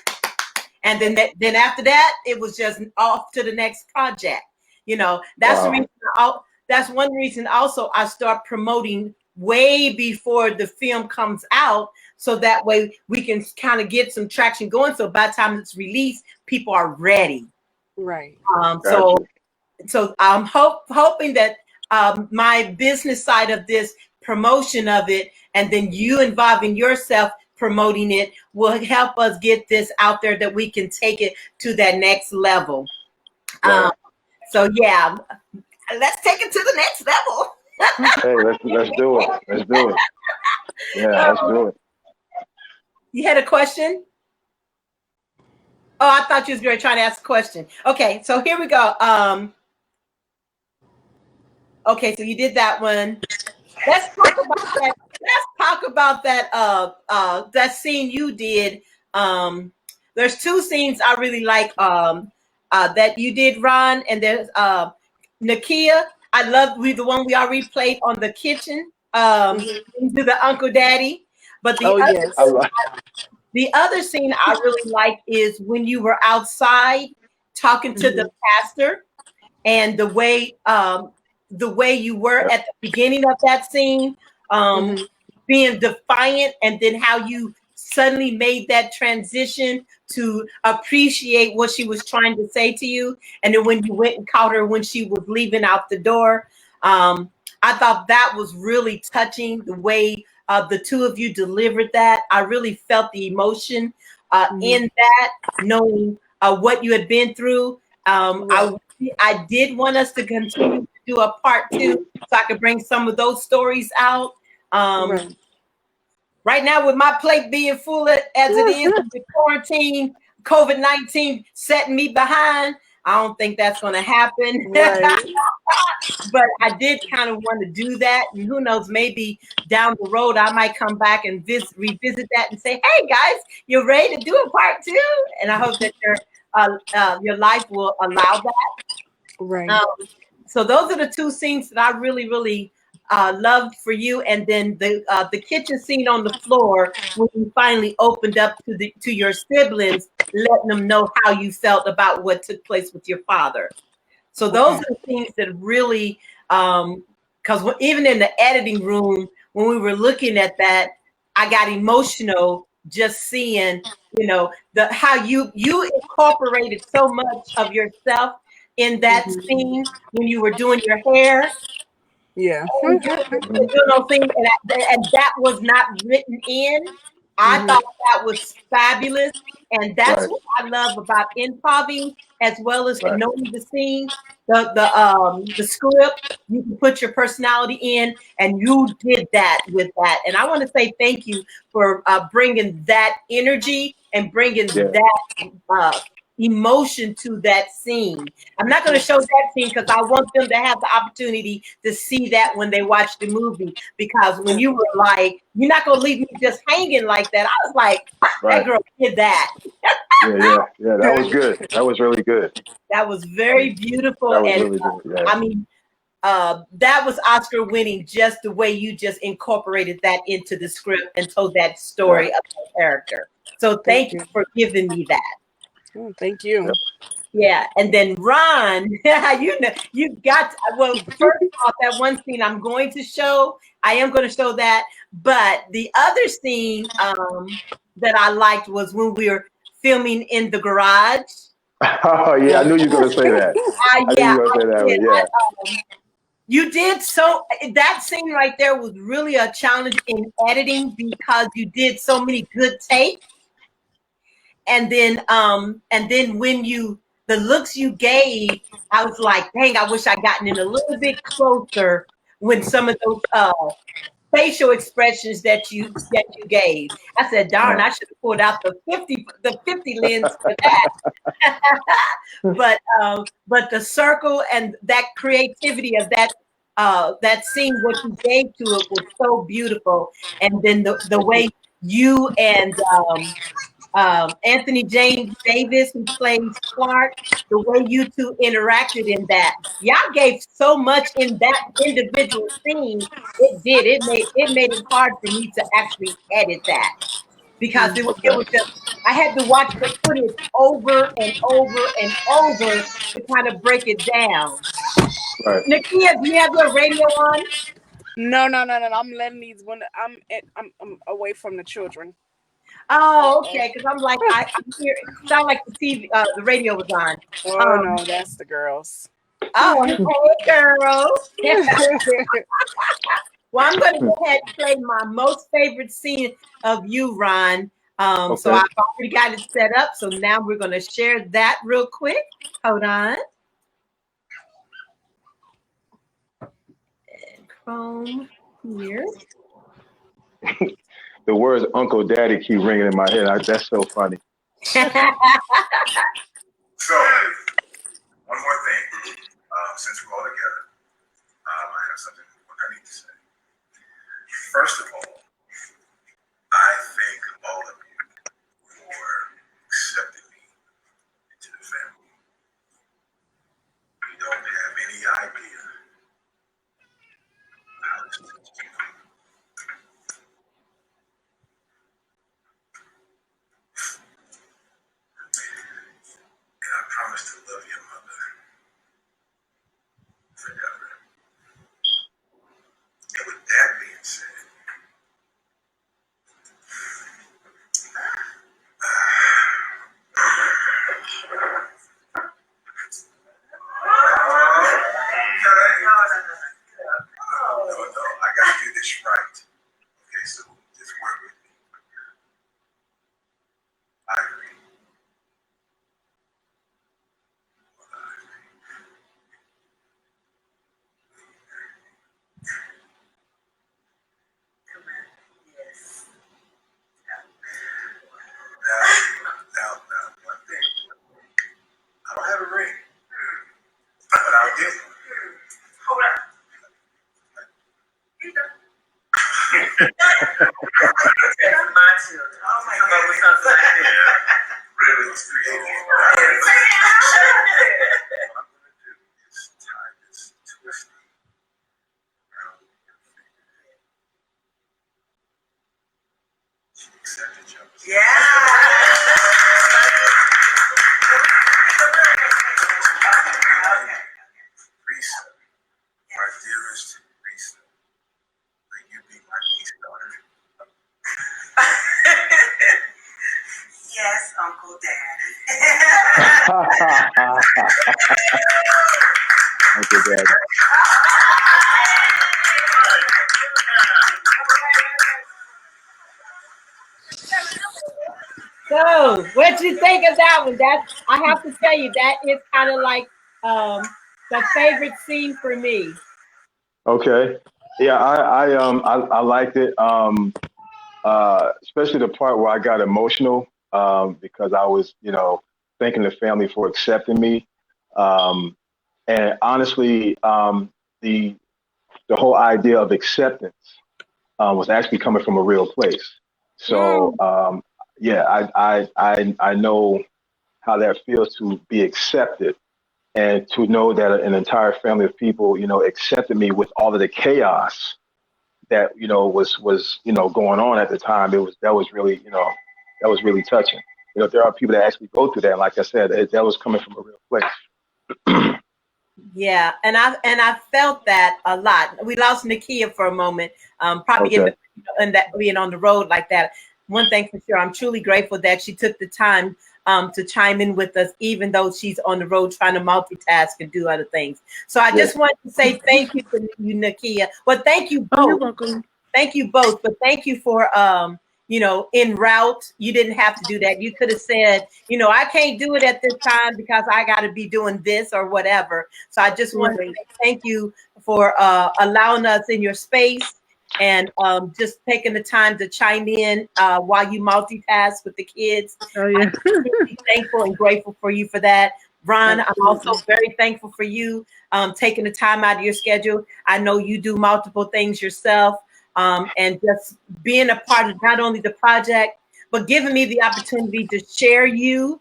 and then after that, it was just off to the next project. That's the Wow. reason. That's one reason. Also, I start promoting way before the film comes out, so that way we can kind of get some traction going. So by the time it's released, people are ready. Right. Um, Got so you. so I'm hoping that my business side of this promotion of it, and then you involving yourself promoting it, will help us get this out there that we can take it to that next level. Um, Right. so yeah, let's take it to the next level. Hey, let's do it. Let's do it. Yeah, let's do it. You had a question? Oh, I thought you was going to try to ask a question. Okay, so here we go. Okay, so you did that one. Let's talk about that. Let's talk about that. That scene you did. There's two scenes I really like. That you did, Ron, and there's Nakia. I love the one we already played on the kitchen. To the Uncle Daddy. But Oh yes. the other scene I really like is when you were outside talking to the pastor, and the way you were at the beginning of that scene, being defiant, and then how you suddenly made that transition to appreciate what she was trying to say to you, and then when you went and caught her when she was leaving out the door, I thought that was really touching. The way the two of you delivered that, I really felt the emotion in that, knowing what you had been through. I did want us to continue to do a part 2 so I could bring some of those stories out. Right now, with my plate being full as it is, with quarantine, COVID-19 setting me behind, I don't think that's going to happen. Right. But I did kind of want to do that. And who knows, maybe down the road, I might come back and revisit that and say, hey, guys, you're ready to do a part 2? And I hope that your life will allow that. Right. So those are the two scenes that I really, really loved for you. And then the kitchen scene on the floor when you finally opened up to your siblings, letting them know how you felt about what took place with your father. So those are the things that really, because even in the editing room, when we were looking at that, I got emotional just seeing, how you incorporated so much of yourself in that scene when you were doing your hair. Yeah. And that was not written in. I thought that was fabulous. And that's what I love about improvising, as well as knowing the scene, the script. You can put your personality in, and you did that with that. And I want to say thank you for bringing that energy and bringing that emotion to that scene. I'm not going to show that scene because I want them to have the opportunity to see that when they watch the movie. Because when you were like, you're not going to leave me just hanging like that, I was like, that girl did that. Yeah. That was good. That was really good. That was very beautiful. That was And really good. Yeah. I mean, that was Oscar winning, just the way you just incorporated that into the script and told that story of the character. So thank you for giving me that. Oh, thank you. Yeah, and then Ron, you got well. First of all, that one scene I am going to show that, but the other scene that I liked was when we were filming in the garage. Oh yeah, I knew you were going to say that. You did so. That scene right there was really a challenge in editing because you did so many good takes. And then when the looks you gave, I was like, dang, I wish I gotten in a little bit closer when some of those facial expressions that you gave. I said, darn, I should have pulled out the 50 lens for that. But the circle and that creativity of that scene, what you gave to it was so beautiful. And then the way you and Anthony James Davis, who plays Clark, the way you two interacted in that. Y'all gave so much in that individual scene. It made it hard for me to actually edit that. Because it was just, I had to watch the footage over and over and over to kind of break it down. Right. Nakia, do you have your radio on? No. I'm letting these I'm away from the children. Oh, okay. Because I'm like, I hear it sound like the TV, the radio was on. Oh no, that's the girls. Oh, hey, girls. Well, I'm going to go ahead and play my most favorite scene of you, Ron. So I've already got it set up. So now we're going to share that real quick. Hold on. And Chrome here. The words Uncle Daddy keep ringing in my head. That's so funny. So, one more thing. Since we're all together, I Hold up. My children. Oh my God. Come up with something like that. Really was creative. What I'm going to do is tie this twisty around your finger. She accepted your position. Yeah. Risa, my dearest Risa, will you be my niece daughter? Yes, Uncle Dad. Uncle Dad. So, what you think of that one? I have to tell you, that is kind of like the favorite scene for me. Okay. Yeah, I liked it. Especially the part where I got emotional because I was, thanking the family for accepting me. Um, and honestly, the the whole idea of acceptance was actually coming from a real place. So yeah, I know how that feels to be accepted and to know that an entire family of people, accepted me with all of the chaos that was going on at the time. That was really that was really touching. There are people that actually go through that. And like I said, that was coming from a real place. Yeah, and I felt that a lot. We lost Nakia for a moment, probably Okay. in that being on the road like that. One thing for sure, I'm truly grateful that she took the time to chime in with us, even though she's on the road trying to multitask and do other things. So I Yes. just wanted to say thank you to you, Nakia. Well, thank you Oh, you're both. welcome. Thank you both, but thank you for en route. You didn't have to do that. You could have said, I can't do it at this time because I got to be doing this or whatever. So I just want to Right. say thank you for allowing us in your space and just taking the time to chime in while you multitask with the kids. Oh yeah. I'm really thankful and grateful for you for that. Ron, I'm also Absolutely. very thankful for you taking the time out of your schedule. I know you do multiple things yourself, and just being a part of not only the project, but giving me the opportunity to share you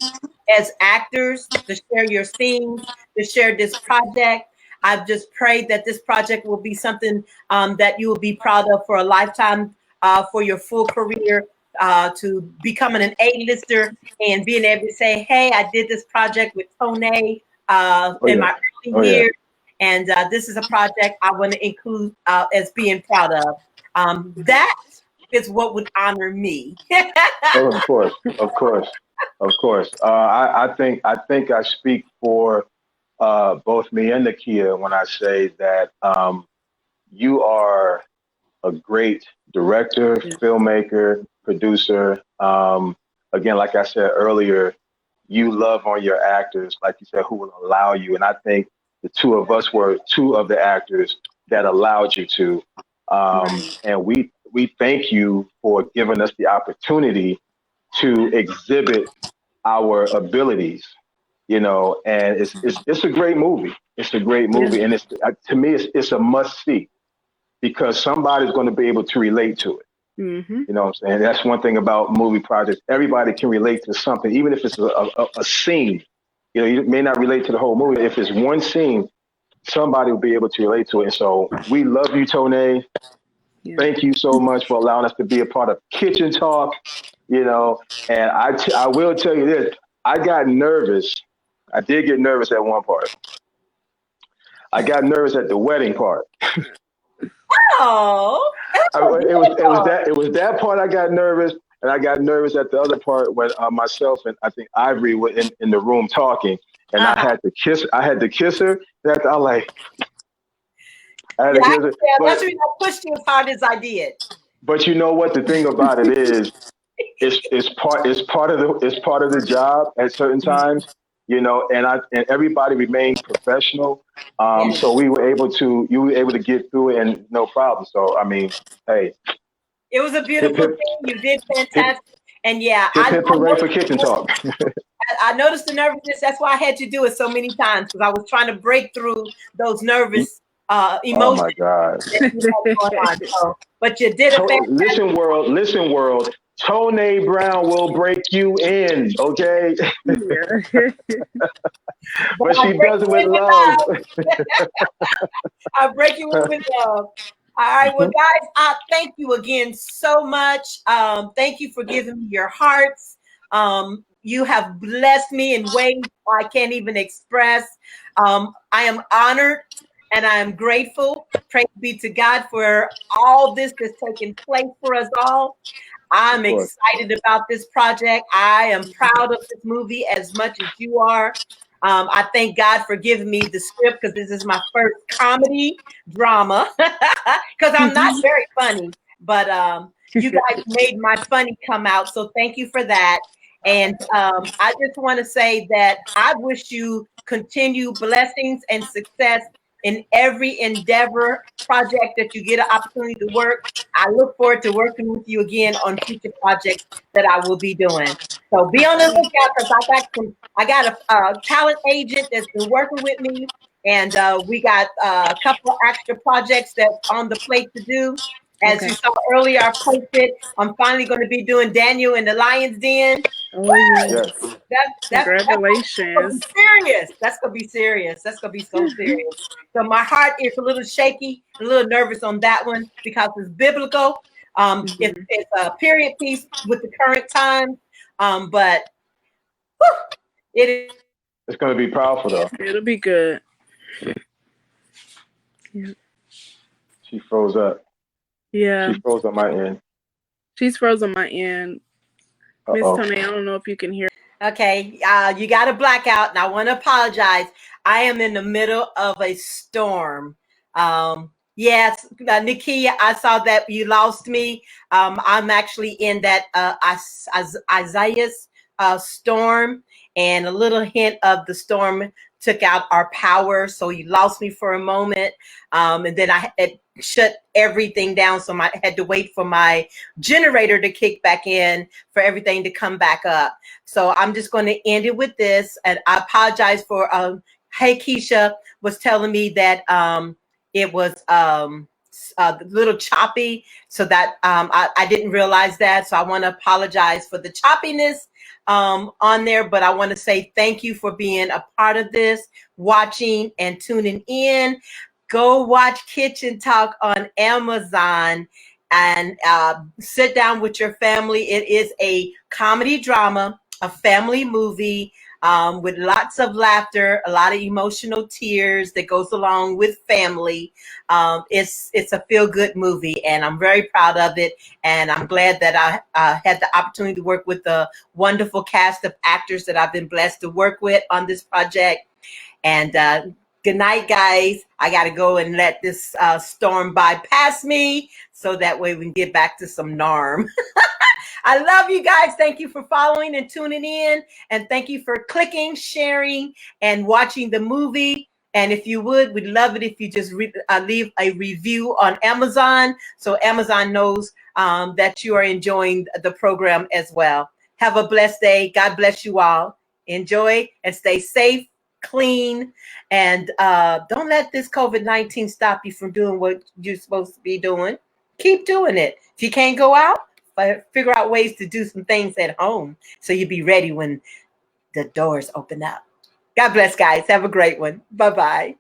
as actors, to share your scenes, to share this project. I've just prayed that this project will be something that you will be proud of for a lifetime, for your full career, to becoming an A-lister and being able to say, hey, I did this project with Tone Oh in yeah. my Oh early yeah. years. And this is a project I want to include as being proud of. That is what would honor me. Oh, of course. Of course. Of course. I think I speak for both me and Nakia when I say that you are a great director, Yeah. filmmaker, producer. Again, like I said earlier, you love on your actors, like you said, who will allow you. And I think the two of us were two of the actors that allowed you to. Right. And we thank you for giving us the opportunity to exhibit our abilities. And it's a great movie. It's a great Yeah. movie, and it's to me it's a must see because somebody's going to be able to relate to it. Mm-hmm. You know what I'm saying? That's one thing about movie projects. Everybody can relate to something, even if it's a scene. You may not relate to the whole movie. If it's one scene, somebody will be able to relate to it. And so we love you, Tone. Yeah. Thank you so much for allowing us to be a part of Kitchen Talk. And I will tell you this: I got nervous. I did get nervous at one part. I got nervous at the wedding part. Oh, that's I, so beautiful. it was that part I got nervous, and I got nervous at the other part when myself and I think Ivory were in the room talking, and Uh-huh. I had to kiss her. That I like I had Yeah, to I kiss can her, tell. That's the reason I pushed you as hard as I did. but you know what the thing about it is, it's part of the job at certain times, and everybody remained professional. Yeah. So you were able to get through it and no problem. So I mean, hey, It was a hip beautiful hip thing. You did hip fantastic. And yeah, hip I hip know hooray for kitchen talk. I noticed the nervousness. That's why I had to do it so many times, because I was trying to break through those nervous Oh emotions my God. that you had going on. So, but you did a fantastic. Listen, world. Tone Brown will break you in, okay? Yeah. But But I she break does it you with in with love. love. I break you in with love. All right, well, guys, thank you again so much. Thank you for giving me your hearts. You have blessed me in ways I can't even express. I am honored and I am grateful. Praise be to God for all this that's taking place for us all. I'm Of course. excited about this project. I am proud of this movie as much as you are. I thank God for giving me the script, because this is my first comedy drama. Because I'm not very funny, but you guys made my funny come out. So thank you for that. And I just want to say that I wish you continued blessings and success in every endeavor project that you get an opportunity to work. I look forward to working with you again on future projects that I will be doing. So be on the lookout, because I got a talent agent that's been working with me, and we got a couple of extra projects that's on the plate to do. As Okay. you saw earlier, I posted, I'm finally going to be doing Daniel in the Lion's Den. Oh yeah. Yes. That's gonna be Congratulations. serious. That's gonna be serious. That's gonna be so serious. So my heart is a little shaky, a little nervous on that one, because it's biblical. It's a period piece with the current time. But whew, it It's going to be powerful, though. It'll be good. She froze up. Yeah. She froze on my end. She's frozen my end. Miss Uh-oh. Tony, I don't know if you can hear. Okay, you got a blackout, and I want to apologize. I am in the middle of a storm. Yes, Nikia, I saw that you lost me. I'm actually in that Isaiah's storm, and a little hint of the storm took out our power, so you lost me for a moment. And then it shut everything down, so I had to wait for my generator to kick back in for everything to come back up. So I'm just going to end it with this, and I apologize for. Hey, Keisha was telling me that it was a little choppy, so that I didn't realize that. So I want to apologize for the choppiness on there, but I want to say thank you for being a part of this, watching and tuning in. Go watch Kitchen Talk on Amazon, and sit down with your family. It is a comedy drama, a family movie, with lots of laughter, a lot of emotional tears that goes along with family. It's a feel-good movie, and I'm very proud of it. And I'm glad that I had the opportunity to work with the wonderful cast of actors that I've been blessed to work with on this project. And good night, guys. I got to go and let this storm bypass me, so that way we can get back to some norm. I love you guys. Thank you for following and tuning in. And thank you for clicking, sharing, and watching the movie. And if you would, we'd love it if you just leave a review on Amazon, so Amazon knows that you are enjoying the program as well. Have a blessed day. God bless you all. Enjoy and stay safe, clean, and don't let this COVID-19 stop you from doing what you're supposed to be doing. Keep doing it. If you can't go out, figure out ways to do some things at home, so you'll be ready when the doors open up. God bless, guys. Have a great one. Bye-bye.